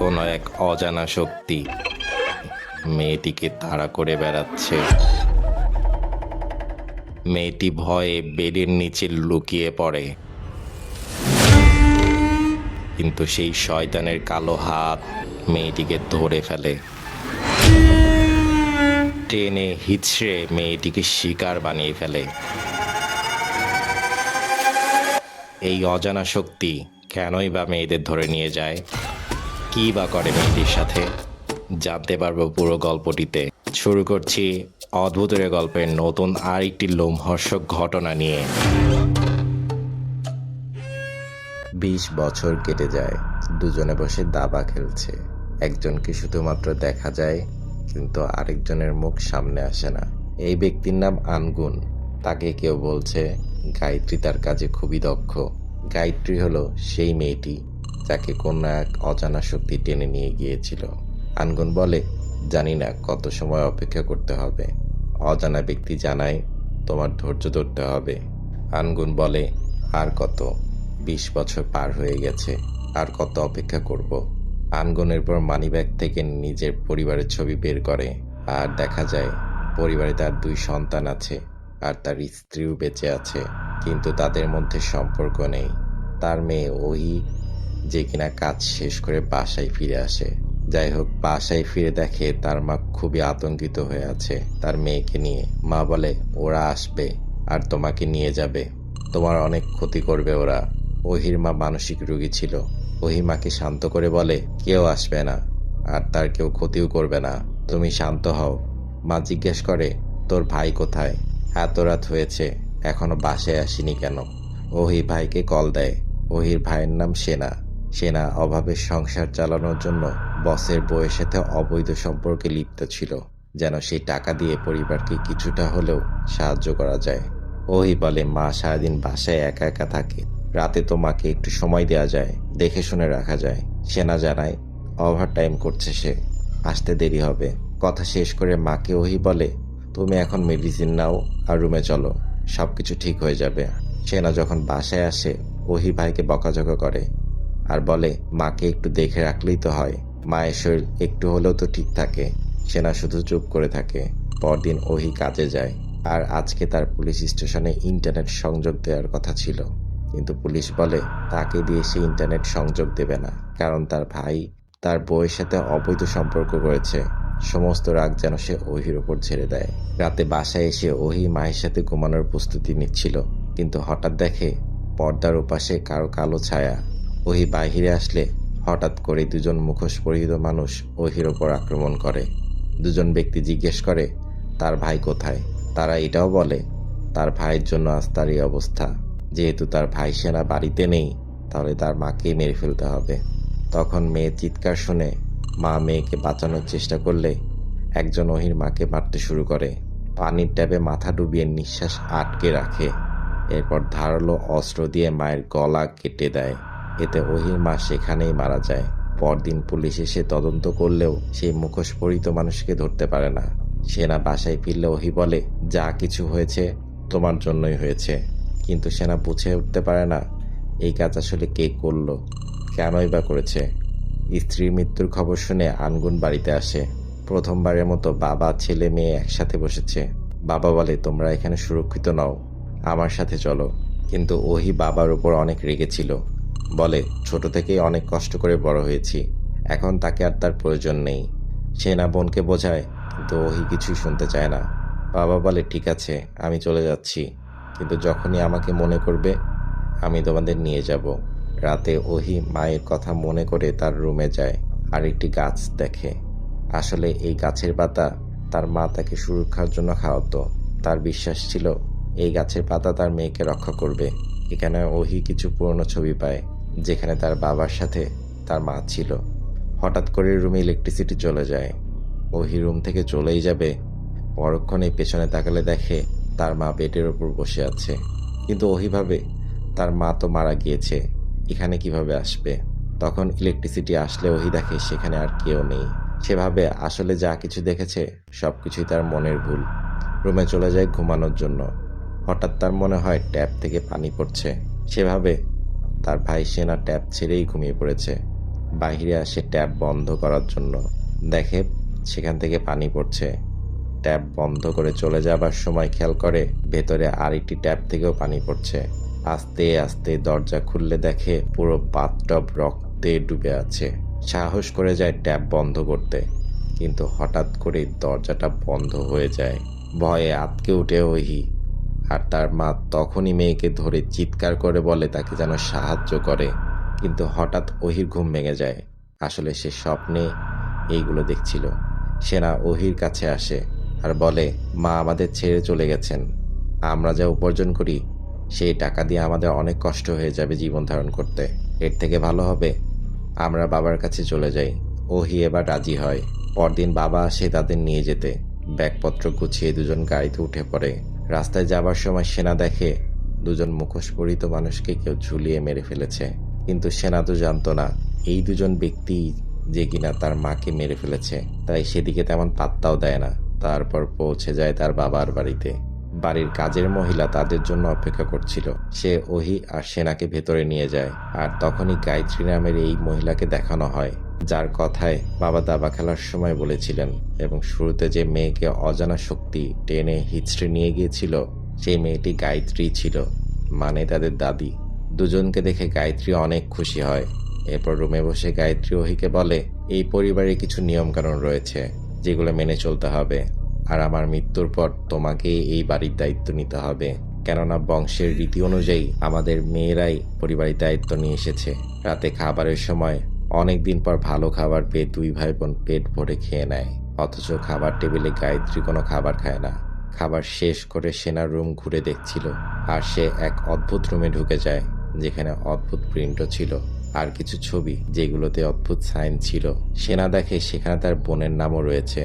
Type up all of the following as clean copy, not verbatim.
কোনো এক অজানা শক্তি মেয়েটিকে তাড়া করে বেড়াচ্ছে। মেয়েটি ভয়ে বেডের নিচে লুকিয়ে পড়ে, কিন্তু সেই শয়তানের কালো হাত মেয়েটিকে ধরে ফেলে, টেনে হিচড়ে মেয়েটিকে শিকার বানিয়ে ফেলে। এই অজানা শক্তি কেনই বা মেয়েদের ধরে নিয়ে যায়, কী বা করে মেয়েটির সাথে, জানতে পারবো পুরো গল্পটিতে। শুরু করছি অদ্ভুতের গল্পের নতুন আরেকটি লোমহর্ষক ঘটনা নিয়ে। 20 বছর কেটে যায়, দুজনে বসে দাবা খেলছে। একজনকে শুধুমাত্র দেখা যায়, কিন্তু আরেকজনের মুখ সামনে আসে না। এই ব্যক্তির নাম আনগুন। তাকে কেউ বলছে গায়ত্রী তার কাজে খুবই দক্ষ। গায়ত্রী হলো সেই মেয়েটি যাকে কোনো এক অজানা শক্তি টেনে নিয়ে গিয়েছিল। আনগুন বলে, জানি না কত সময় অপেক্ষা করতে হবে। অজানা ব্যক্তি জানায়, তোমার ধৈর্য ধরতে হবে। আনগুন বলে, আর কত? 20 বছর পার হয়ে গেছে, আর কত অপেক্ষা করব? আনগুনের পর মানিব্যাগ থেকে নিজের পরিবারের ছবি বের করে, আর দেখা যায় পরিবারে তার 2 সন্তান আছে, আর তার স্ত্রীও বেঁচে আছে, কিন্তু তাদের মধ্যে সম্পর্ক নেই। তার মেয়ে ওহি, যে কিনা কাজ শেষ করে বাসায় ফিরে আসে। যাই হোক, বাসায় ফিরে দেখে তার মা খুবই আতঙ্কিত হয়ে আছে তার মেয়েকে নিয়ে। মা বলে, ওরা আসবে আর তোমাকে নিয়ে যাবে, তোমার অনেক ক্ষতি করবে ওরা। ওহির মা মানসিক রোগী ছিল। ওহি মাকে শান্ত করে বলে, কেউ আসবে না, আর তার কেউ ক্ষতিও করবে না, তুমি শান্ত হও। মা জিজ্ঞেস করে, তোর ভাই কোথায়? এত রাত হয়েছে, এখনো বাসায় আসেনি কেন? ওহি ভাইকে কল দেয়। ওহির ভাইয়ের নাম সেনা। সেনা অভাবের সংসার চালানোর জন্য বসের বউয়ের সাথে অবৈধ সম্পর্কে লিপ্ত ছিল, যেন সেই টাকা দিয়ে পরিবারকে কিছুটা হলেও সাহায্য করা যায়। ওহি বলে, মা সারাদিন বাসায় একা একা থাকে, রাতে তো মাকে একটু সময় দেওয়া যায়, দেখে শুনে রাখা যায়। সেনা জানায়, ওভার টাইম করছে সে, আসতে দেরি হবে। কথা শেষ করে মাকে ওহি বলে, তুমি এখন মেডিসিন নাও আর রুমে চলো, সব কিছু ঠিক হয়ে যাবে। সেনা যখন বাসায় আসে, ওহি ভাইকে বকাঝকা করে আর বলে, মাকে একটু দেখে রাখলেই তো হয়, মায়ের শরীর একটু হলেও তো ঠিক থাকে। সেনা শুধু চুপ করে থাকে। পরদিন ওহি কাজে যায়, আর আজকে তার পুলিশ স্টেশনে ইন্টারনেট সংযোগ দেওয়ার কথা ছিল, কিন্তু পুলিশ বলে তাকে দিয়ে সে ইন্টারনেট সংযোগ দেবে না, কারণ তার ভাই তার বউয়ের সাথে অবৈধ সম্পর্ক করেছে। সমস্ত রাগ যেন সে ওহির ওপর ছেড়ে দেয়। রাতে বাসায় এসে ওহি মায়ের সাথে ঘুমানোর প্রস্তুতি নিচ্ছিল, কিন্তু হঠাৎ দেখে পর্দার ওপাশে কারো কালো ছায়া। ওহি বাহিরে আসলে হঠাৎ করে 2জন মুখোশ পরিহিত মানুষ ওহির ওপর আক্রমণ করে। 2জন ব্যক্তি জিজ্ঞেস করে, তার ভাই কোথায়? তারা এটাও বলে, তার ভাইয়ের জন্য আজ তার এই অবস্থা। যেহেতু তার ভাই সেনা বাড়িতে নেই, তাহলে তার মাকেই মেরে ফেলতে হবে। তখন মেয়ের চিৎকার শুনে মা মেয়েকে বাঁচানোর চেষ্টা করলে একজন ওহির মাকে মারতে শুরু করে। পানির ট্যাবে মাথা ডুবিয়ে নিঃশ্বাস আটকে রাখে, এরপর ধারালো অস্ত্র দিয়ে মায়ের গলা কেটে দেয়। এতে ওহির মা সেখানেই মারা যায়। পরদিন পুলিশ এসে তদন্ত করলেও সেই মুখোশ পরিহিত মানুষকে ধরতে পারে না। সেনা বাসায় ফিরলে ওহি বলে, যা কিছু হয়েছে তোমার জন্যই হয়েছে, কিন্তু সেনা বুঝে উঠতে পারে না এই কাজ আসলে কে করলো, কেনই বা করেছে। স্ত্রীর মৃত্যুর খবর শুনে আনগুন বাড়িতে আসে। প্রথমবারের মতো বাবা ছেলে মেয়ে একসাথে বসেছে। বাবা বলে, তোমরা এখানে সুরক্ষিত নও, আমার সাথে চলো। কিন্তু ওহি বাবার উপর অনেক রেগেছিল, বলে, ছোট থেকেই অনেক কষ্ট করে বড় হয়েছি, এখন তাকে আর তার প্রয়োজন নেই। সেনা বোনকে বোঝায়, কিন্তু ওহি কিছুই শুনতে চায় না। বাবা বলে, ঠিক আছে, আমি চলে যাচ্ছি, কিন্তু যখনই আমাকে মনে করবে আমি তোমাদের নিয়ে যাব। রাতে ওহি মায়ের কথা মনে করে তার রুমে যায় আর একটি গাছ দেখে। আসলে এই গাছের পাতা তার মা তাকে সুরক্ষার জন্য খাওয়াতো। তার বিশ্বাস ছিল এই গাছের পাতা তার মেয়েকে রক্ষা করবে। এখানে ওহি কিছু পুরনো ছবি পায়, যেখানে তার বাবার সাথে তার মা ছিল। হঠাৎ করে রুমে ইলেকট্রিসিটি চলে যায়। ওহি রুম থেকে চলেই যাবে, পরক্ষণেই পেছনে তাকালে দেখে তার মা বেডের ওপর বসে আছে। কিন্তু ওহি ভাবে, তার মা তো মারা গিয়েছে, এখানে কিভাবে আসবে? তখন ইলেকট্রিসিটি আসলে ওহি দেখে সেখানে আর কেউ নেই। সে ভাবে আসলে যা কিছু দেখেছে সব কিছুই তার মনের ভুল। রুমে চলে যায় ঘুমানোর জন্য। হঠাৎ তার মনে হয় ট্যাপ থেকে পানি পড়ছে। সে ভাবে তার ভাই সেনা ট্যাপ ছেড়েই ঘুমিয়ে পড়েছে। বাইরে আসে ট্যাপ বন্ধ করার জন্য। দেখে সেখান থেকে পানি পড়ছে। ট্যাপ বন্ধ করে চলে যাবার সময় খেয়াল করে ভেতরে আরেকটি ট্যাপ থেকেও পানি পড়ছে। আস্তে আস্তে দরজা খুললে দেখে পুরো বাথটব রক্তে ডুবে আছে। সাহস করে যায় ট্যাপ বন্ধ করতে, কিন্তু হঠাৎ করে দরজাটা বন্ধ হয়ে যায়। ভয়ে আঁতকে ওঠে ওহি। আর তার মা তখনই মেয়েকে ধরে চিৎকার করে বলে তাকে যেন সাহায্য করে। কিন্তু হঠাৎ ওহির ঘুম ভেঙে যায়। আসলে সে স্বপ্নে এইগুলো দেখছিল। সেনা ওহির কাছে আসে আর বলে, মা আমাদের ছেড়ে চলে গেছেন। আমরা যা উপার্জন করি সেই টাকা দিয়ে আমাদের অনেক কষ্ট হয়ে যাবে জীবন ধারণ করতে। এর থেকে ভালো হবে আমরা বাবার কাছে চলে যাই। ওহি এবার রাজি হয়। পরদিন বাবা আসে তাদের নিয়ে যেতে। ব্যাগপত্র গুছিয়ে দুজন গাড়িতে উঠে পড়ে। রাস্তায় যাবার সময় সেনা দেখে দুজন মুখোশ পরিহিত মানুষকে কেউ ঝুলিয়ে মেরে ফেলেছে। কিন্তু সেনা তো জানতো না এই দুজন ব্যক্তি যে কিনা তার মাকে মেরে ফেলেছে, তাই সেদিকে তেমন পাত্তাও দেয় না। তারপর পৌঁছে যায় তার বাবার বাড়িতে। বাড়ির কাজের মহিলা তাদের জন্য অপেক্ষা করছিল। সে ওহি আর সেনাকে ভেতরে নিয়ে যায়। আর তখনই গায়ত্রী নামের এই মহিলাকে দেখানো হয়, যার কথায় বাবা দাবা খেলার সময় বলেছিলেন। এবং শুরুতে যে মেয়েকে অজানা শক্তি টেনে হিচড়ে নিয়ে গিয়েছিল সেই মেয়েটি গায়ত্রী ছিল, মানে তাদের দাদি। দুজনকে দেখে গায়ত্রী অনেক খুশি হয়। এরপর রুমে বসে গায়ত্রী ওহিকে বলে, এই পরিবারে কিছু নিয়মকানুন রয়েছে যেগুলো মেনে চলতে হবে। আর আমার মৃত্যুর পর তোমাকে এই বাড়ির দায়িত্ব নিতে হবে, কেননা বংশের রীতি অনুযায়ী আমাদের মেয়েরাই পরিবারের দায়িত্ব নিয়ে এসেছে। রাতে খাবারের সময় অনেক দিন পর ভালো খাবার পেয়ে দুই ভাই বোন পেট ভরে খেয়ে নেয়, অথচ খাবার টেবিলে গায়ত্রী কোনো খাবার খায় না। খাবার শেষ করে সেনার রুম ঘুরে দেখছিল, আর সে এক অদ্ভুত রুমে ঢুকে যায় যেখানে অদ্ভুত প্রিন্টও ছিল আর কিছু ছবি যেগুলোতে অদ্ভুত সাইন ছিল। সেনা দেখে সেখানে তার বোনের নামও রয়েছে।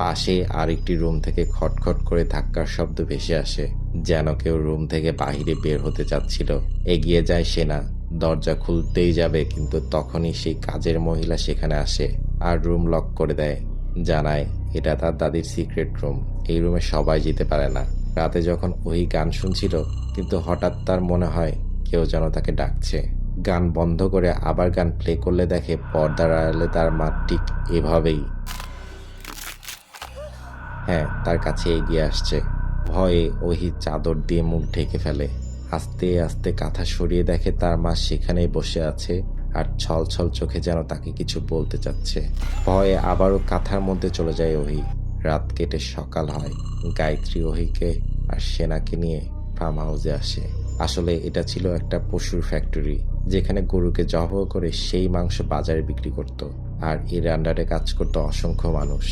পাশে আরেকটি রুম থেকে খটখট করে ধাক্কার শব্দ ভেসে আসে, যেন কেউ রুম থেকে বাহিরে বের হতে চাচ্ছিল। এগিয়ে যায় সেনা, দরজা খুলতেই যাবে, কিন্তু তখনই সেই কাজের মহিলা সেখানে আসে আর রুম লক করে দেয়। জানায় এটা তার দাদির সিক্রেট রুম, এই রুমে সবাই যেতে পারে না। রাতে যখন ওই গান শুনছিল, কিন্তু হঠাৎ তার মনে হয় কেউ যেন তাকে ডাকছে। গান বন্ধ করে আবার গান প্লে করলে দেখে পর্দার আড়ালে তার মা ঠিক এভাবেই, হ্যাঁ, তার কাছে এগিয়ে আসছে। ভয়ে ওহি চাদর দিয়ে মুখ ঢেকে ফেলে। আস্তে আস্তে কাঁথা সরিয়ে দেখে তার মা সেখানেই বসে আছে আর ছল ছল চোখে যেন তাকে কিছু বলতে চাচ্ছে। ভয়ে আবারও কাঁথার মধ্যে চলে যায় ওহি। রাত কেটে সকাল হয়। গায়ত্রী ওহিকে আর সেনাকে নিয়ে ফার্ম হাউসে আসে। আসলে এটা ছিল একটা পশুর ফ্যাক্টরি, যেখানে গরুকে জবাই করে সেই মাংস বাজারে বিক্রি করত। আর এর আন্ডারে কাজ করত অসংখ্য মানুষ।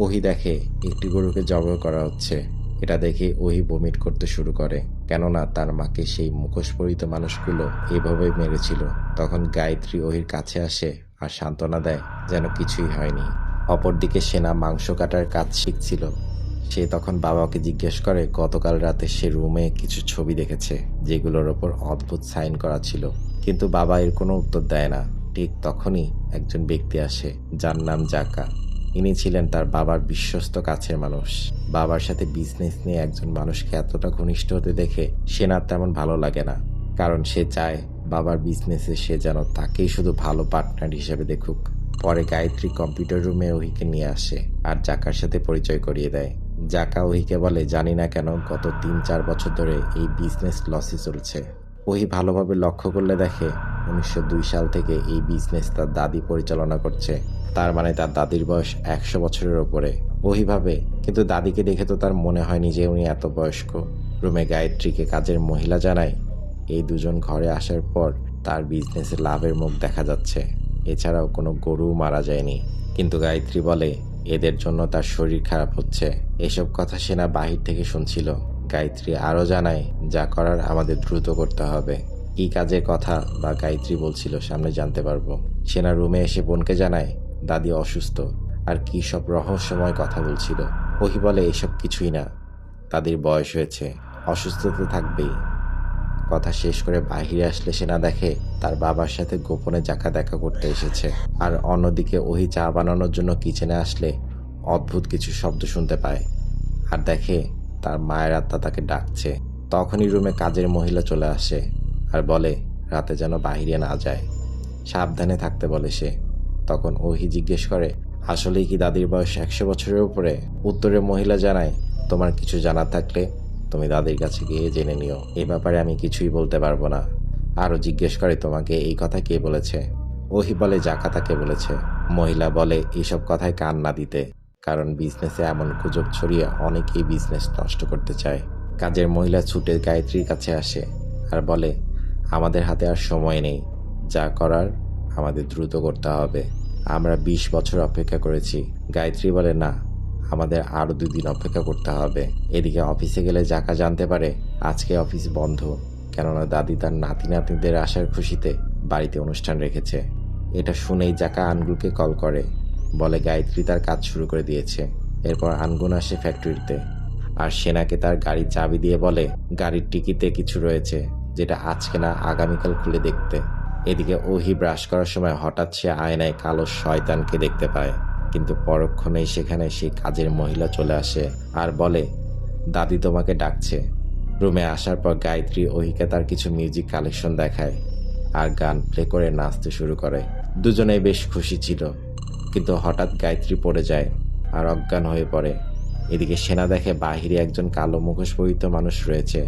ওহি দেখে একটি গরুকে জবাই করা হচ্ছে। এটা দেখে ওহি বমিট করতে শুরু করে, কেননা তার মাকে সেই মুখোশ পরিহিত মানুষগুলো এভাবেই মেরেছিল। তখন গায়ত্রী ওহির কাছে আসে আর সান্ত্বনা দেয় যেন কিছুই হয়নি। অপরদিকে সেনা মাংস কাটার কাজ শিখছিল। সে তখন বাবাকে জিজ্ঞেস করে গতকাল রাতে সে রুমে কিছু ছবি দেখেছে যেগুলোর ওপর অদ্ভুত সাইন করা ছিল, কিন্তু বাবা এর কোনো উত্তর দেয় না। ঠিক তখনই একজন ব্যক্তি আসে যার নাম জাকা। ইনি ছিলেন তার বাবার বিশ্বস্ত কাছের মানুষ। বাবার সাথে বিজনেস নিয়ে একজন মানুষকে এতটা ঘনিষ্ঠ হতে দেখে সেনার তেমন ভালো লাগে না, কারণ সে চায় বাবার বিজনেসে সে যেন তাকেই শুধু ভালো পার্টনার হিসেবে দেখুক। পরে গায়ত্রী কম্পিউটার রুমে ওহিকে নিয়ে আসে আর জাকার সাথে পরিচয় করিয়ে দেয়। জাকা ওহিকে বলে, জানি না কেন গত 3-4 বছর ধরে এই বিজনেস লসই চলছে। ওহি ভালোভাবে লক্ষ্য করলে দেখে 1902 সাল থেকে এই বিজনেস তার দাদি পরিচালনা করছে। তার মানে তার দাদির বয়স 100 বছরের ওপরে। ওহি ভাবে, কিন্তু দাদিকে দেখে তো তার মনে হয়নি যে উনি এত বয়স্ক। রুমে গায়ত্রীকে কাজের মহিলা জানায় এই দুজন ঘরে আসার পর তার বিজনেসে লাভের মুখ দেখা যাচ্ছে। এছাড়াও কোনো গরু মারা যায়নি। কিন্তু গায়ত্রী বলে এদের জন্য তার শরীর খারাপ হচ্ছে। এসব কথা সেনা বাহির থেকে শুনছিল। গায়ত্রী আরও জানায়, যা করার আমাদের দ্রুত করতে হবে। কী কাজের কথা বা গায়ত্রী বলছিল সামনে জানতে পারবো। সেনা রুমে এসে বোনকে জানায় দাদি অসুস্থ আর কী সব রহস্যময় কথা বলছিল। ওহি বলে এসব কিছুই না, দাদির বয়স হয়েছে, অসুস্থ তো থাকবেই। কথা শেষ করে বাহিরে আসলে সেনা দেখে তার বাবার সাথে গোপনে জাকা দেখা করতে এসেছে। আর অন্যদিকে ওহি চা বানানোর জন্য কিচেনে আসলে অদ্ভুত কিছু শব্দ শুনতে পায় আর দেখে তার মায়ের আত্মা তাকে ডাকছে। তখনই রুমে কাজের মহিলা চলে আসে আর বলে রাতে যেন বাহিরে না যায়। সাবধানে থাকতে বলে সে। তখন ওহি জিজ্ঞেস করে, আসলেই কি দাদির বয়স 100 বছরের উপরে? উত্তরে মহিলা জানায়, তোমার কিছু জানা থাকলে তুমি দাদির কাছে গিয়ে জেনে নিও, এ ব্যাপারে আমি কিছুই বলতে পারবো না। আরও জিজ্ঞেস করে, তোমাকে এই কথা কে বলেছে? ওহি বলে, জাকা তাকে বলেছে। মহিলা বলে, এইসব কথায় কান না দিতে, কারণ বিজনেসে এমন গুজব ছড়িয়ে অনেকেই বিজনেস নষ্ট করতে চায়। কাজের মহিলা ছুটে গায়ত্রীর কাছে আসে আর বলে, আমাদের হাতে আর সময় নেই, যা করার আমাদের দ্রুত করতে হবে। আমরা 20 বছর অপেক্ষা করেছি। গায়ত্রী বলে, না, আমাদের আরও 2 দিন অপেক্ষা করতে হবে। এদিকে অফিসে গেলে জাকা জানতে পারে আজকে অফিস বন্ধ, কেননা দাদি তার নাতি নাতনিদের আসার খুশিতে বাড়িতে অনুষ্ঠান রেখেছে। এটা শুনেই জাকা আনগুনকে কল করে, বলে গায়ত্রী তার কাজ শুরু করে দিয়েছে। এরপর আনগুন আসে ফ্যাক্টরিতে আর সেনাকে তার গাড়ির চাবি দিয়ে বলে গাড়ির টিকিতে কিছু রয়েছে, যেটা আজকে না আগামীকাল খুলে দেখতে। এদিকে ওহি ব্রাশ করার সময় হঠাৎ সে আয়নায় কালো শয়তানকে দেখতে পায়, কিন্তু পরক্ষণেই সেখানে সেই কাজের মহিলা চলে আসে আর বলে, দাদি তোমাকে ডাকছে। রুমে আসার পর গায়ত্রী ওহিকে তার কিছু মিউজিক কালেকশন দেখায় আর গান প্লে করে নাচতে শুরু করে। দুজনেই বেশ খুশি ছিল, কিন্তু হঠাৎ গায়ত্রী পড়ে যায় আর অজ্ঞান হয়ে পড়ে। এদিকে সেনা দেখে বাহিরে একজন কালো মুখোশ পরিহিত মানুষ রয়েছে,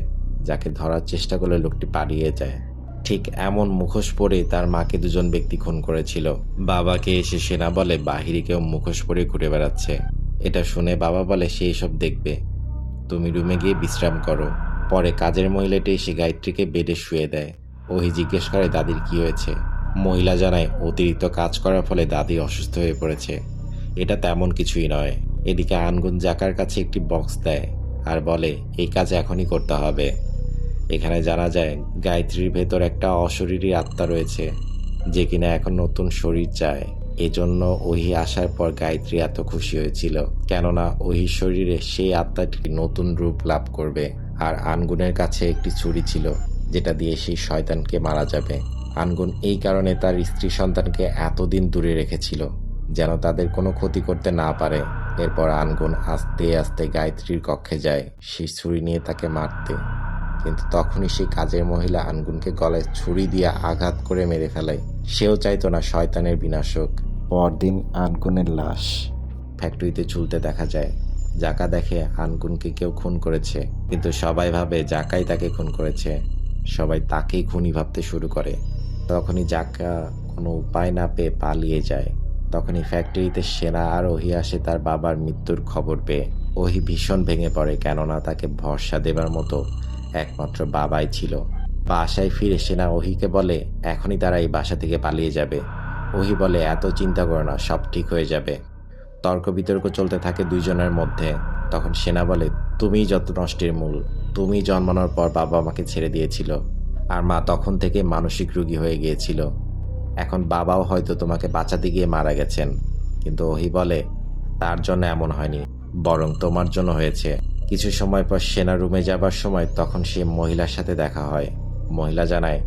যাকে ধরার চেষ্টা করলে লোকটি পালিয়ে যায়। ঠিক এমন মুখোশ পরে তার মাকে দুজন ব্যক্তি খুন করেছিল। বাবাকে এসে সেনা বলে বাহিরে কেউ মুখোশ পরে ঘুরে বেড়াচ্ছে। এটা শুনে বাবা বলে সে এসব দেখবে, তুমি রুমে গিয়ে বিশ্রাম করো। পরে কাজের মহিলাটি এসে গায়ত্রীকে বেডে শুয়ে দেয়। ওহি জিজ্ঞেস করে দাদির কি হয়েছে। মহিলা জানায় অতিরিক্ত কাজ করার ফলে দাদি অসুস্থ হয়ে পড়েছে, এটা তেমন কিছুই নয়। এদিকে আনগুন জাকার কাছে একটি বক্স দেয় আর বলে এই কাজ এখনই করতে হবে। এখানে জানা যায় গায়ত্রীর ভেতর একটা অশরীরী আত্মা রয়েছে, যে কিনা এখন নতুন শরীর চায়। এজন্য ওহি আসার পর গায়ত্রী এত খুশি হয়েছিল, কেননা ওহির শরীরে সেই আত্মাটি নতুন রূপ লাভ করবে। আর আনগুনের কাছে একটি ছুরি ছিল, যেটা দিয়ে সেই শয়তানকে মারা যাবে। আনগুন এই কারণে তার স্ত্রী সন্তানকে এতদিন দূরে রেখেছিল, যেন তাদের কোনো ক্ষতি করতে না পারে। এরপর আনগুন আস্তে আস্তে গায়ত্রীর কক্ষে যায় সেই ছুরি নিয়ে তাকে মারতে, কিন্তু তখনই সেই কাজের মহিলা আনগুনকে গলায় ছুরি দিয়ে আঘাত করে মেরে ফেলে। সেও চাইতো না শয়তানের বিনাশক। পরদিন আনগুনের লাশ ফ্যাক্টরিতে ঝুলতে দেখা যায়। জাকা দেখে আনগুনকে কেউ খুন করেছে, কিন্তু সবাই ভাবে জাকাই তাকে খুন করেছে। সবাই তাকেই খুনি ভাবতে শুরু করে। তখনই জাকা কোনো উপায় না পেয়ে পালিয়ে যায়। তখনই ফ্যাক্টরিতে সেনা আর ওহি আসে তার বাবার মৃত্যুর খবর পেয়ে। ওহি ভীষণ ভেঙে পড়ে, কেননা তাকে ভরসা দেবার মতো একমাত্র বাবাই ছিল। বাসায় ফিরে সেনা ওহিকে বলে এখনই তারা এই বাসা থেকে পালিয়ে যাবে। ওহি বলে এত চিন্তা করো না, সব ঠিক হয়ে যাবে। তর্ক বিতর্ক চলতে থাকে দুইজনের মধ্যে। তখন সেনা বলে, তুমিই যত নষ্টের মূল। তুমি জন্মানোর পর বাবা আমাকে ছেড়ে দিয়েছিল, আর মা তখন থেকে মানসিক রোগী হয়ে গিয়েছিল। এখন বাবাও হয়তো তোমাকে বাঁচাতে গিয়ে মারা গেছেন। কিন্তু ওহি বলে তার জন্য এমন হয়নি, বরং তোমার জন্য হয়েছে। কিছু সময় পর সেনা রুমে যাবার সময় তখন সে মহিলার সাথে দেখা হয়। মহিলা জানায়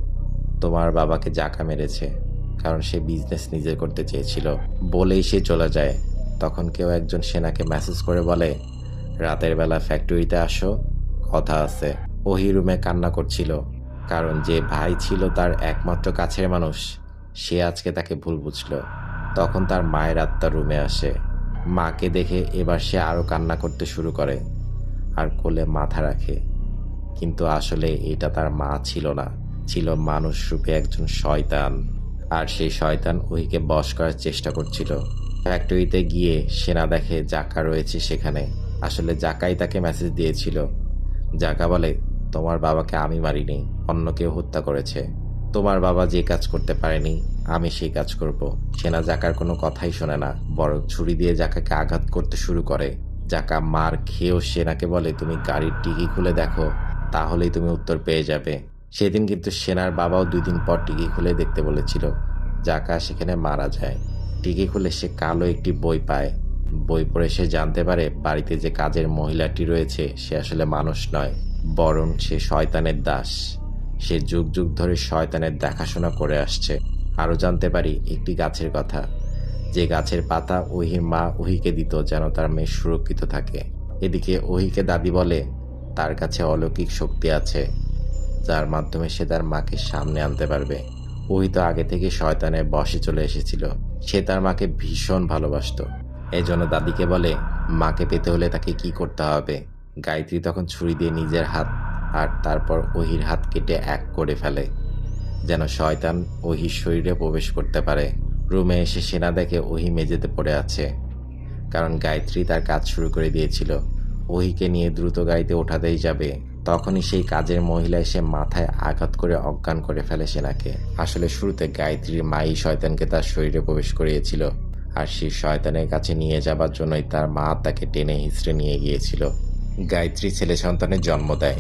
তোমার বাবাকে জাকা মেরেছে, কারণ সে বিজনেস নিজে করতে চেয়েছিল। বলেই সে চলে যায়। তখন কেউ একজন সেনাকে মেসেজ করে বলে রাতের বেলা ফ্যাক্টরিতে আসো, কথা আছে। ওহি রুমে কান্না করছিল, কারণ যে ভাই ছিল তার একমাত্র কাছের মানুষ, সে আজকে তাকে ভুল বুঝল। তখন তার মায়ের আত্মা রুমে আসে। মাকে দেখে এবার সে আরও কান্না করতে শুরু করে আর কোলে মাথা রাখে, কিন্তু আসলে এটা তার মা ছিল না, ছিল মানুষ রূপে একজন শয়তান। আর সেই শয়তান ওহিকে বশ করার চেষ্টা করছিল। ফ্যাক্টরিতে গিয়ে সেনা দেখে জাকা রয়েছে সেখানে। আসলে জাকাই তাকে মেসেজ দিয়েছিল। জাকা বলে তোমার বাবাকে আমি মারিনি, অন্য কেউ হত্যা করেছে। তোমার বাবা যে কাজ করতে পারেনি, আমি সেই কাজ করব। সেনা জাকার কোনো কথাই শোনে না, বরং ছুরি দিয়ে জাকাকে আঘাত করতে শুরু করে। জাকা মার খেয়েও সেনাকে বলে তুমি গাড়ির টিকি খুলে দেখো, তাহলেই তুমি উত্তর পেয়ে যাবে। সেদিন কিন্তু সেনার বাবাও 2 দিন পর টিকি খুলে দেখতে বলেছিল। জাকা সেখানে মারা যায়। টিকি খুলে সে কালো একটি বই পায়। বই পড়ে সে জানতে পারে বাড়িতে যে কাজের মহিলাটি রয়েছে সে আসলে মানুষ নয়, বরং সে শয়তানের দাস। সে যুগ যুগ ধরে শয়তানের দেখাশোনা করে আসছে। আরও জানতে পারি একটি গাছের কথা, যে গাছের পাতা ওহির মা ওহিকে দিত যেন তার মেয়ে সুরক্ষিত থাকে। এদিকে ওহিকে দাদি বলে তার কাছে অলৌকিক শক্তি আছে, যার মাধ্যমে সে তার মাকে সামনে আনতে পারবে। ওহি তো আগে থেকে শয়তানের বশে চলে এসেছিল। সে তার মাকে ভীষণ ভালোবাসতো। এজন্য দাদিকে বলে মাকে পেতে হলে তাকে কি করতে হবে। গায়ত্রী তখন ছুরি দিয়ে নিজের হাত আর তারপর ওহির হাত কেটে এক করে ফেলে, যেন শয়তান ওহির শরীরে প্রবেশ করতে পারে। রুমে এসে সেনা দেখে ওহি মেঝেতে পড়ে আছে, কারণ গায়ত্রী তার কাজ শুরু করে দিয়েছিল। ওহিকে নিয়ে দ্রুত গাড়িতে ওঠাতেই যাবে, তখনই সেই কাজের মহিলা এসে মাথায় আঘাত করে অজ্ঞান করে ফেলে সেনাকে। আসলে শুরুতে গায়ত্রীর মাই শয়তানকে তার শরীরে প্রবেশ করিয়েছিল, আর সেই শয়তানের কাছে নিয়ে যাবার জন্যই তার মা তাকে টেনে হিঁচড়ে নিয়ে গিয়েছিল। গায়ত্রী ছেলে সন্তানের জন্ম দেয়,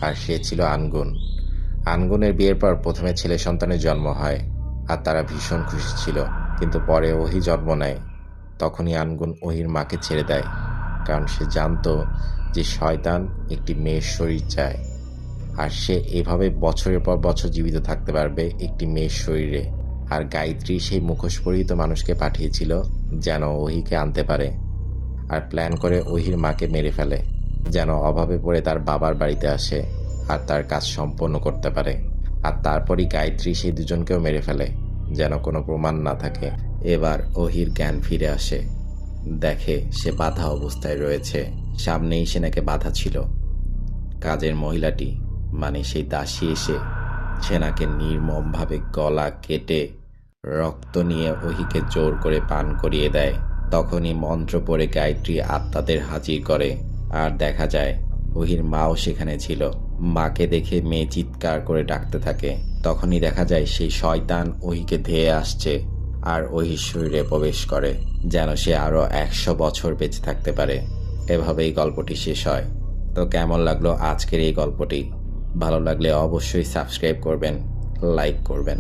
আর সে ছিল আনগুন। আনগুনের বিয়ের পর প্রথমে ছেলে সন্তানের জন্ম হয়, আর তারা ভীষণ খুশি ছিল। কিন্তু পরে ওহি জন্ম নেয়। তখনই আনগুন ওহির মাকে ছেড়ে দেয়, কারণ সে জানতো যে শয়তান একটি মেয়ের শরীর চায়, আর সে এভাবে বছরের পর বছর জীবিত থাকতে পারবে একটি মেয়ের শরীরে। আর গায়ত্রী সেই মুখোশ পরিহিত মানুষকে পাঠিয়েছিল যেন ওহিকে আনতে পারে, আর প্ল্যান করে ওহির মাকে মেরে ফেলে, যেন অভাবে পড়ে তার বাবার বাড়িতে আসে আর তার কাজ সম্পন্ন করতে পারে। আর তারপরই গায়ত্রী সেই দুজনকেও মেরে ফেলে, যেন কোনো প্রমাণ না থাকে। এবার ওহির জ্ঞান ফিরে আসে, দেখে সে বাধা অবস্থায় রয়েছে। সামনেই সেনাকে বাধা ছিল। কাজের মহিলাটি মানে সেই দাসী এসে সেনাকে নির্মমভাবে গলা কেটে রক্ত নিয়ে ওহিকে জোর করে পান করিয়ে দেয়। তখনই মন্ত্র পড়ে গায়ত্রী আত্মাদের হাজির করে, আর দেখা যায় ওহির মাও সেখানে ছিল। মাকে দেখে মেয়ে চিৎকার করে ডাকতে থাকে। তখনই দেখা যায় সেই শয়তান ওহিকে ধেয়ে আসছে আর ওহির শরীরে প্রবেশ করে, যেন সে আরও 100 বছর বেঁচে থাকতে পারে। এভাবেই গল্পটি শেষ হয়। তো কেমন লাগলো আজকের এই গল্পটি? ভালো লাগলে অবশ্যই সাবস্ক্রাইব করবেন, লাইক করবেন।